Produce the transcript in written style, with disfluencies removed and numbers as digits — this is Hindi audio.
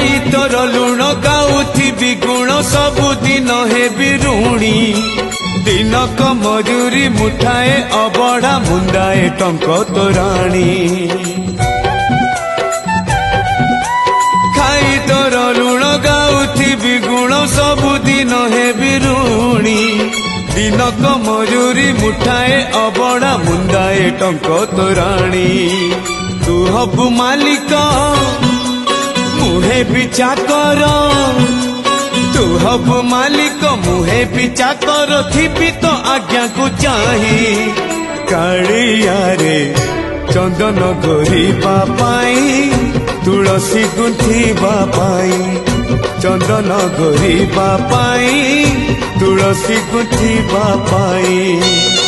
खाई तोर लुण गाउथिबि गुण सबुदिन हेबि ऋणी दिनक मजूरी मुठाए अबढ़ा मुंडाए टंक तोराणी खाई तोर लुण गाउथिबि गुण सबुदिन हेबि ऋणी दिनक मजूरी मुठाए अबढ़ा मुंडाए टंक तोराणी तू हबु मालिक मुहे पिछा कर तू हबु मालिक मुहे पिछा कर थिबि तो आज्ञा को चाही कालिया रे चंदन गोरीबा पाई तुलसी गुंथिबा पाई चंदन गोरीबा पाई तुलसी गुंथिबा पाई।